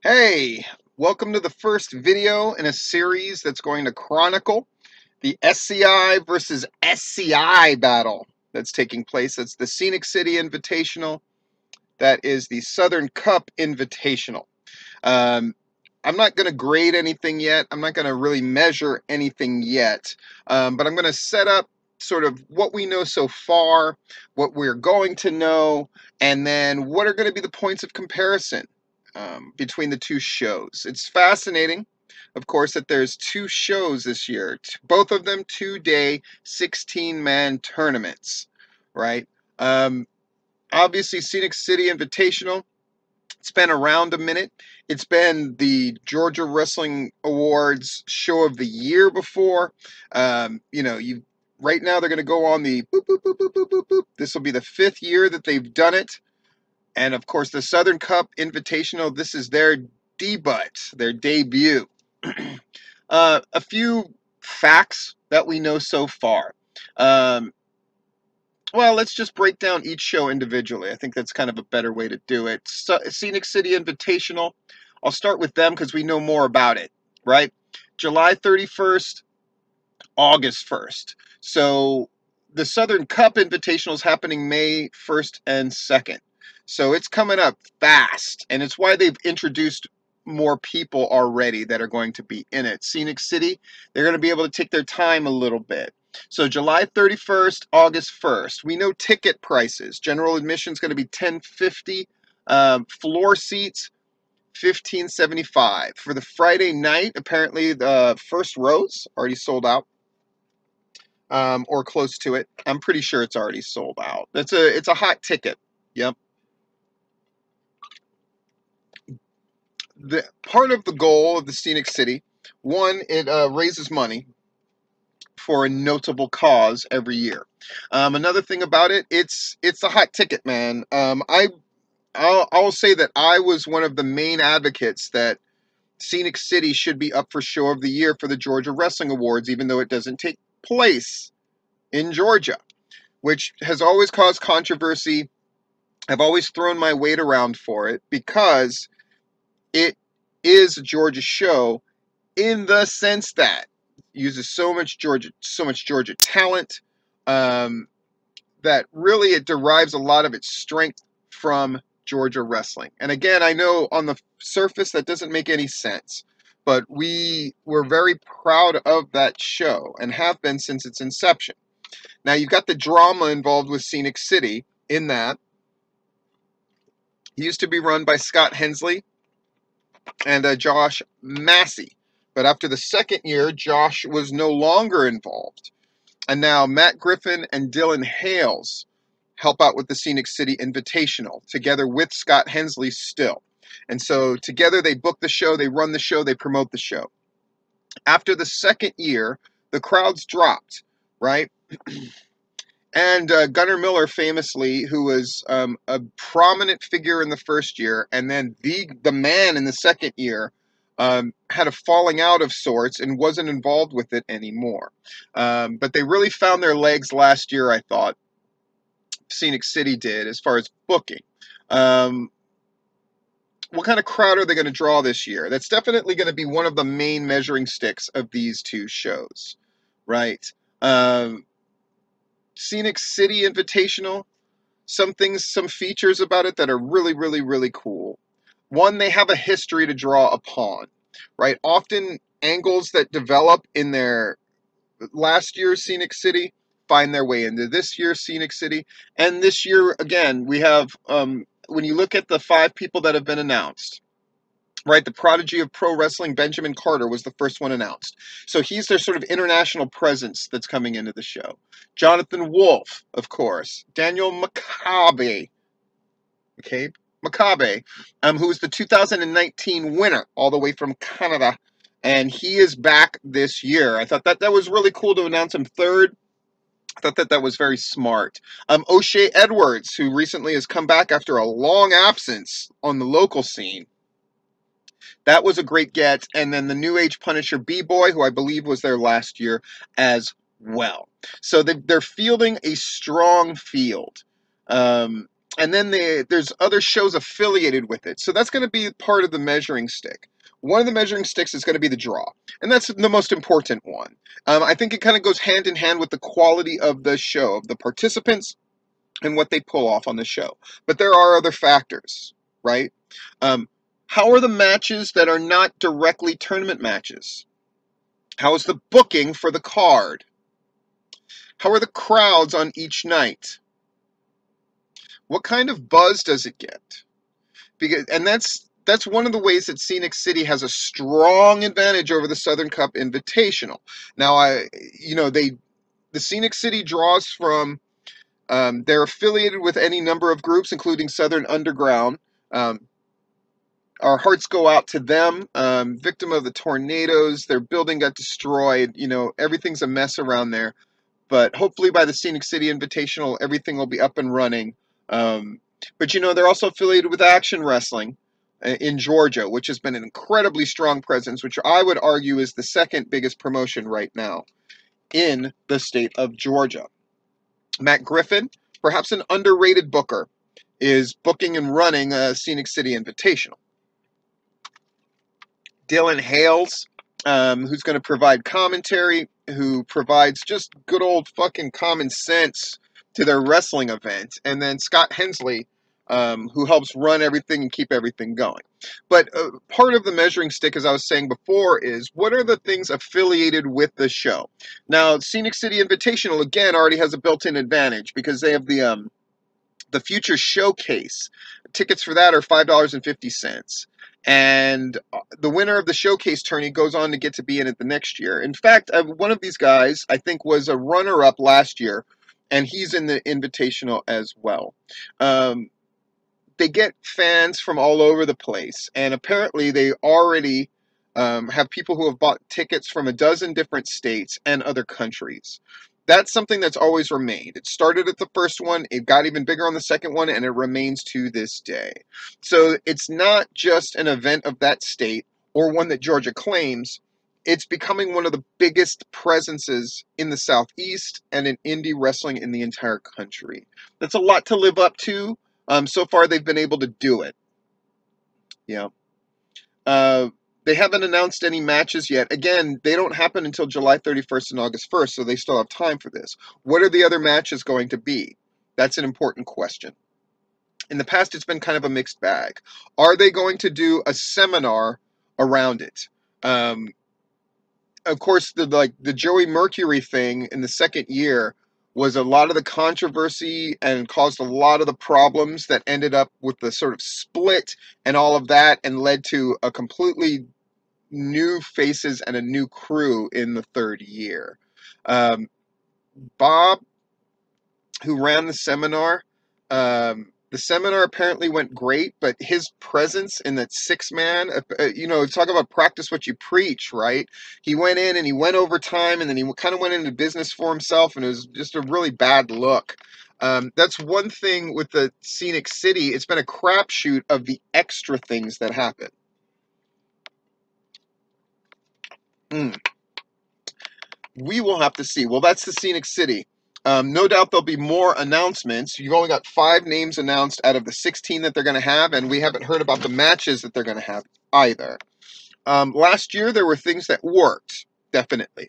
Hey, welcome to the first video in a series that's going to chronicle the SCI versus SCI battle that's taking place. That's the Scenic City Invitational. That is the Southern Cup Invitational. Um, I'm not going to grade anything yet. I'm not going to really measure anything yet. But I'm going to set up sort of what we know so far, what we're going to know, and then what are going to be the points of comparison between the two shows. It's fascinating, of course, that there's two shows this year, both of them 2-day 16-man tournaments, right? Um, Obviously, Scenic City Invitational, it's been around a minute. It's been the Georgia Wrestling Awards show of the year before. You right now they're going to go on the boop, boop, boop, boop, boop, boop, boop. This will be the 5th year that they've done it. And of course, the Southern Cup Invitational, this is their debut, their debut. A few facts that we know so far. Um, well, let's just break down each show individually. I think that's kind of a better way to do it. Scenic City Invitational, I'll start with them because we know more about it, right? July 31st, August 1st. So the Southern Cup Invitational is happening May 1st and 2nd. So it's coming up fast, and it's why they've introduced more people already that are going to be in it. Scenic City, they're going to be able to take their time a little bit. So July 31st, August 1st. We know ticket prices. General admission is going to be $10.50. Floor seats, $15.75. For the Friday night, apparently the first rows already sold out. Or close to it. I'm pretty sure it's already sold out. It's a hot ticket. Yep. The part of the goal of the Scenic City, one, it raises money for a notable cause every year. Another thing about it, it's a hot ticket, man. I'll say that I was one of the main advocates that Scenic City should be up for Show of the Year for the Georgia Wrestling Awards, even though it doesn't take place in Georgia, which has always caused controversy. I've always thrown my weight around for it because it is a Georgia show in the sense that it uses so much Georgia talent, that really it derives a lot of its strength from Georgia wrestling. And again, I know on the surface that doesn't make any sense, but we were very proud of that show and have been since its inception. Now you've got the drama involved with Scenic City in that he used to be run by Scott Hensley and Josh Massey. But after the second year, Josh was no longer involved. And now Matt Griffin and Dylan Hales help out with the Scenic City Invitational, together with Scott Hensley still. And so together they book the show, they run the show, they promote the show. After the second year, the crowds dropped, right? And Gunnar Miller, famously, who was a prominent figure in the first year, and then the man in the second year, had a falling out of sorts and wasn't involved with it anymore. But they really found their legs last year, I thought. Scenic City did, as far as booking. What kind of crowd are they going to draw this year? That's definitely going to be one of the main measuring sticks of these two shows, right? Scenic City Invitational, some things, some features about it that are really, really, really cool. One, they have a history to draw upon, right? Often angles that develop in their last year's Scenic City find their way into this year's Scenic City. And this year, again, we have, when you look at the 5 people that have been announced, right, the prodigy of pro wrestling, Benjamin Carter, was the first one announced. So he's their sort of international presence that's coming into the show. Jonathan Wolf, of course. Daniel Makabe, who was the 2019 winner, all the way from Canada. And he is back this year. I thought that was really cool to announce him third. I thought that was very smart. Ocoee Edwards, who recently has come back after a long absence on the local scene. That was a great get. And then the New Age Punisher B-Boy, who I believe was there last year as well. So they're fielding a strong field. And then there's other shows affiliated with it. So that's going to be part of the measuring stick. One of the measuring sticks is going to be the draw, and that's the most important one. I think it kind of goes hand in hand with the quality of the show, of the participants, and what they pull off on the show. But there are other factors, right? Um, how are the matches that are not directly tournament matches? How is the booking for the card? How are the crowds on each night? What kind of buzz does it get? Because, and that's one of the ways that Scenic City has a strong advantage over the Southern Cup Invitational. Now, the Scenic City draws from, they're affiliated with any number of groups, including Southern Underground. Our hearts go out to them. Victim of the tornadoes, their building got destroyed. Everything's a mess around there. But hopefully by the Scenic City Invitational, everything will be up and running. But they're also affiliated with Action Wrestling in Georgia, which has been an incredibly strong presence, which I would argue is the second biggest promotion right now in the state of Georgia. Matt Griffin, perhaps an underrated booker, is booking and running a Scenic City Invitational. Dylan Hales, who's going to provide commentary, who provides just good old fucking common sense to their wrestling event. And then Scott Hensley, who helps run everything and keep everything going. But part of the measuring stick, as I was saying before, is what are the things affiliated with the show? Now, Scenic City Invitational, again, already has a built-in advantage because they have the Future Showcase. Tickets for that are $5.50. And the winner of the Showcase tourney goes on to get to be in it the next year. In fact, one of these guys, I think, was a runner-up last year, and he's in the Invitational as well. They get fans from all over the place, and apparently they already have people who have bought tickets from a dozen different states and other countries. That's something that's always remained. It started at the first one, it got even bigger on the second one, and it remains to this day. So it's not just an event of that state or one that Georgia claims. It's becoming one of the biggest presences in the Southeast and in indie wrestling in the entire country. That's a lot to live up to. So far, they've been able to do it. Yeah. They haven't announced any matches yet. Again, they don't happen until July 31st and August 1st, so they still have time for this. What are the other matches going to be? That's an important question. In the past, it's been kind of a mixed bag. Are they going to do a seminar around it? Of course, the Joey Mercury thing in the second year was a lot of the controversy and caused a lot of the problems that ended up with the sort of split and all of that, and led to a completely new faces and a new crew in the third year. Bob, who ran the seminar apparently went great, but his presence in that six-man, talk about practice what you preach, right? He went in and he went over time, and then he kind of went into business for himself, and it was just a really bad look. That's one thing with the Scenic City. It's been a crapshoot of the extra things that happen. We will have to see. Well, that's the Scenic City. No doubt there'll be more announcements. You've only got 5 names announced out of the 16 that they're going to have, and we haven't heard about the matches that they're going to have either. Last year, there were things that worked, definitely.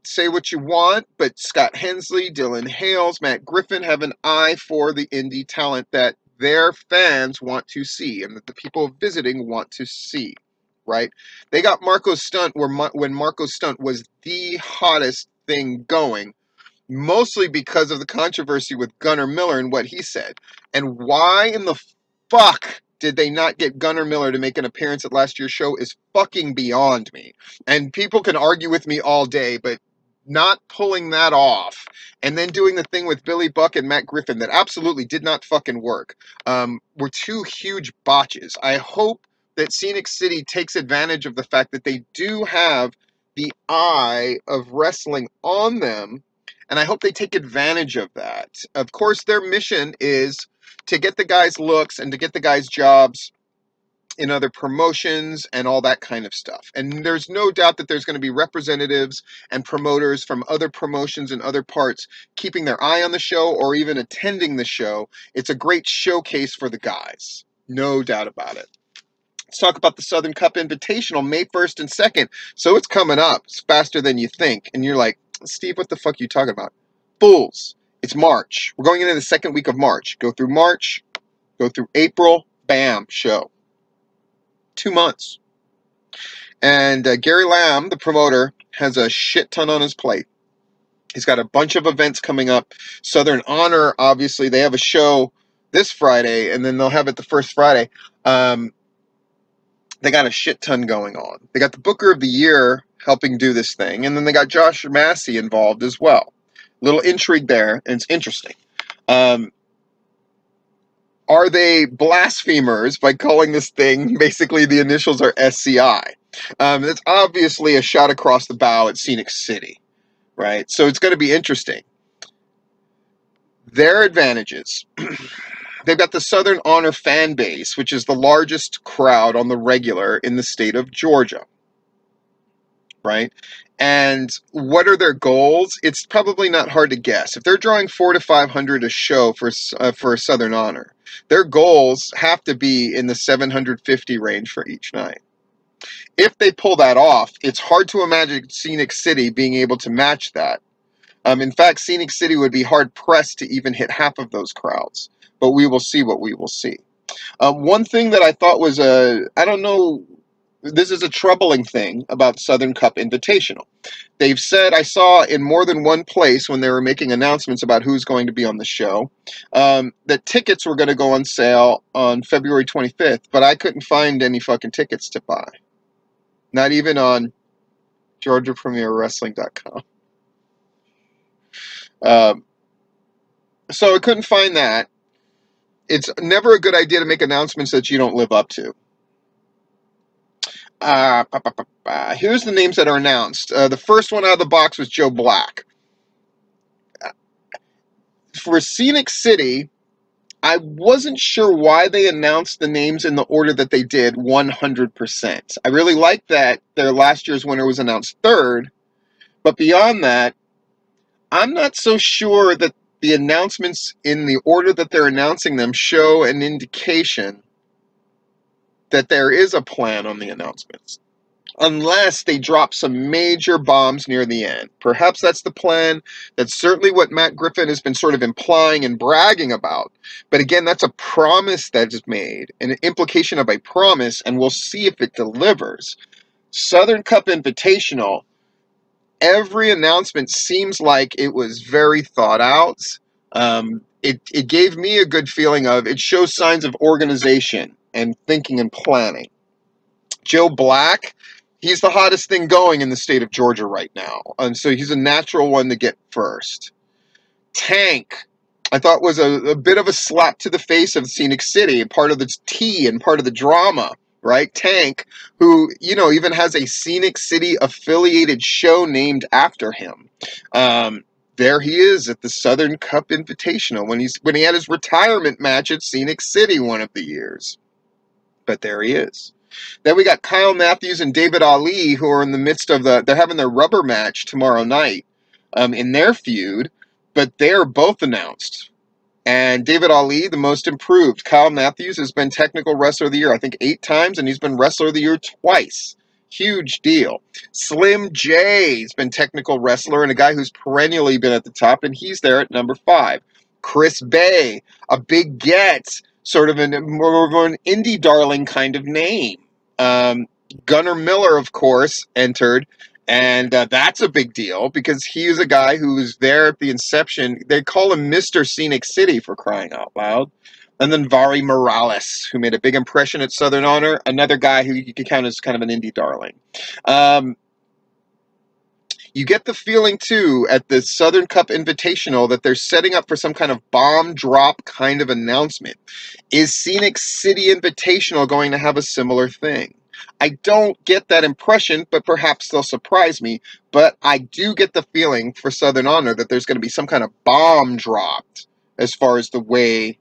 Say what you want, but Scott Hensley, Dylan Hales, Matt Griffin have an eye for the indie talent that their fans want to see and that the people visiting want to see. Right? They got Marco's Stunt when Marco's Stunt was the hottest thing going, mostly because of the controversy with Gunnar Miller and what he said. And why in the fuck did they not get Gunnar Miller to make an appearance at last year's show is fucking beyond me. And people can argue with me all day, but not pulling that off and then doing the thing with Billy Buck and Matt Griffin that absolutely did not fucking work were 2 huge botches. I hope that Scenic City takes advantage of the fact that they do have the eye of wrestling on them, and I hope they take advantage of that. Of course, their mission is to get the guys looks and to get the guys jobs in other promotions and all that kind of stuff. And there's no doubt that there's going to be representatives and promoters from other promotions and other parts keeping their eye on the show or even attending the show. It's a great showcase for the guys. No doubt about it. Let's talk about the Southern Cup Invitational, May 1st and 2nd. So it's coming up. It's faster than you think. And you're like, Steve, what the fuck are you talking about? Fools. It's March. We're going into the second week of March. Go through March, go through April, bam, show. 2 months. And Gary Lamb, the promoter, has a shit ton on his plate. He's got a bunch of events coming up. Southern Honor, obviously, they have a show this Friday, and then they'll have it the first Friday. They got a shit ton going on. They got the Booker of the Year helping do this thing, and then they got Josh Massey involved as well. Little intrigue there, and it's interesting. Are they blasphemers by calling this thing, basically the initials are SCI? It's obviously a shot across the bow at Scenic City, right? So it's going to be interesting. Their advantages. They've got the Southern Honor fan base, which is the largest crowd on the regular in the state of Georgia, right? And what are their goals? It's probably not hard to guess. If they're drawing 400 to 500 a show for Southern Honor, their goals have to be in the 750 range for each night. If they pull that off, it's hard to imagine Scenic City being able to match that. In fact, Scenic City would be hard-pressed to even hit half of those crowds. But we will see what we will see. One thing that I thought was I don't know, this is a troubling thing about Southern Cup Invitational. They've said, I saw in more than one place when they were making announcements about who's going to be on the show, that tickets were going to go on sale on February 25th, but I couldn't find any fucking tickets to buy. Not even on GeorgiaPremierWrestling.com. So I couldn't find that. It's never a good idea to make announcements that you don't live up to. Here's the names that are announced. The first one out of the box was Joe Black. For Scenic City, I wasn't sure why they announced the names in the order that they did 100%. I really liked that their last year's winner was announced third, but beyond that, I'm not so sure that the announcements in the order that they're announcing them show an indication that there is a plan on the announcements, unless they drop some major bombs near the end. Perhaps that's the plan. That's certainly what Matt Griffin has been sort of implying and bragging about. But again, that's a promise that is made, an implication of a promise, and we'll see if it delivers. Southern Cup Invitational, every announcement seems like it was very thought out. It gave me a good feeling of, it shows signs of organization and thinking and planning. Joe Black, he's the hottest thing going in the state of Georgia right now. And so he's a natural one to get first. Tank, I thought was a bit of a slap to the face of Scenic City, part of the tea and part of the drama, right? Tank, who, you know, even has a Scenic City affiliated show named after him. There he is at the Southern Cup Invitational when he had his retirement match at Scenic City one of the years. But there he is. Then we got Kyle Matthews and David Ali, who are in the midst of they're having their rubber match tomorrow night in their feud, but they're both announced. And David Ali, the most improved. Kyle Matthews has been Technical Wrestler of the Year, I think 8 times, and he's been Wrestler of the Year twice. Huge deal. Slim J has been Technical Wrestler and a guy who's perennially been at the top, and he's there at number 5. Chris Bay, a big get, sort of more of an indie darling kind of name. Gunnar Miller, of course, entered, and that's a big deal because he is a guy who was there at the inception. They call him Mr. Scenic City, for crying out loud. And then Vari Morales, who made a big impression at Southern Honor, another guy who you could count as kind of an indie darling. You get the feeling, too, at the Southern Cup Invitational that they're setting up for some kind of bomb drop kind of announcement. Is Scenic City Invitational going to have a similar thing? I don't get that impression, but perhaps they'll surprise me. But I do get the feeling for Southern Honor that there's going to be some kind of bomb dropped as far as the way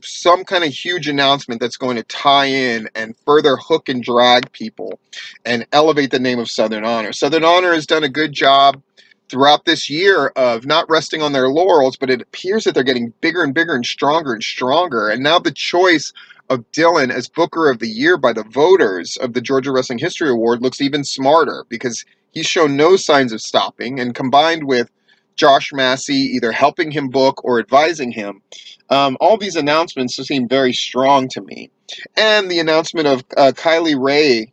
some kind of huge announcement that's going to tie in and further hook and drag people and elevate the name of Southern Honor. Southern Honor has done a good job throughout this year of not resting on their laurels, but it appears that they're getting bigger and bigger and stronger and stronger. And now the choice of Dylan as Booker of the Year by the voters of the Georgia Wrestling History Award looks even smarter because he's shown no signs of stopping, and combined with Josh Massey either helping him book or advising him, all these announcements seem very strong to me. And the announcement of Kylie Ray,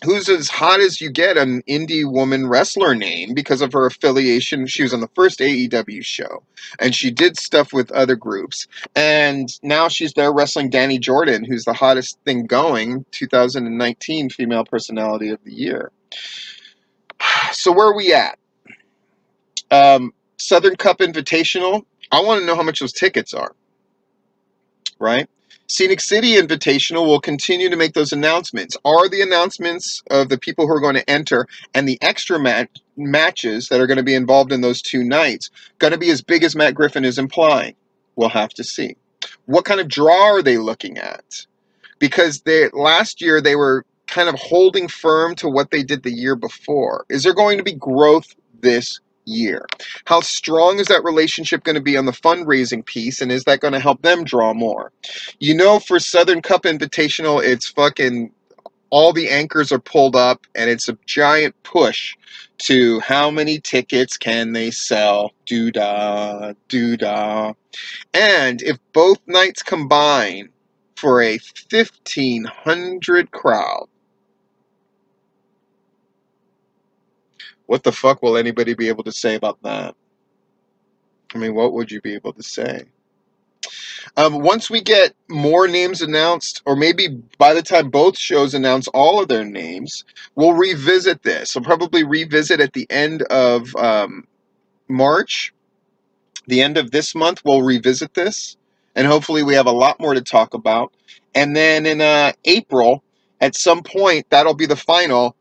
who's as hot as you get, an indie woman wrestler name because of her affiliation. She was on the first AEW show, and she did stuff with other groups. And now she's there wrestling Danny Jordan, who's the hottest thing going, 2019 Female Personality of the Year. So where are we at? Southern Cup Invitational. I want to know how much those tickets are, right? Scenic City Invitational will continue to make those announcements. Are the announcements of the people who are going to enter and the extra matches that are going to be involved in those 2 nights going to be as big as Matt Griffin is implying? We'll have to see. What kind of draw are they looking at? Because last year they were kind of holding firm to what they did the year before. Is there going to be growth this year? How strong is that relationship going to be on the fundraising piece, and is that going to help them draw more? You know, for Southern Cup Invitational, it's fucking all the anchors are pulled up, and it's a giant push to how many tickets can they sell. Doo-dah, doo-dah. And if both nights combine for a 1,500 crowd, what the fuck will anybody be able to say about that? I mean, what would you be able to say? Once we get more names announced, or maybe by the time both shows announce all of their names, we'll revisit this. We'll probably revisit at the end of March, the end of this month, we'll revisit this, and hopefully we have a lot more to talk about. And then in April, at some point, that'll be the final,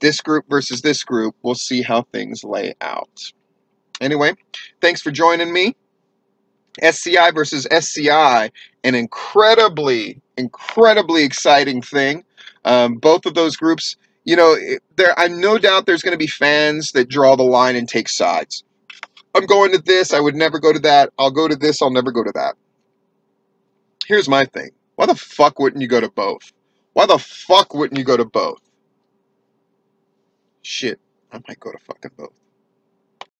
this group versus this group. We'll see how things lay out. Anyway, thanks for joining me. SCI versus SCI, an incredibly exciting thing. Both of those groups, you know, I'm no doubt there's going to be fans that draw the line and take sides. I'm going to this, I would never go to that. I'll go to this, I'll never go to that. Here's my thing. Why the fuck wouldn't you go to both? Why the fuck wouldn't you go to both? Shit, I might go to fucking both.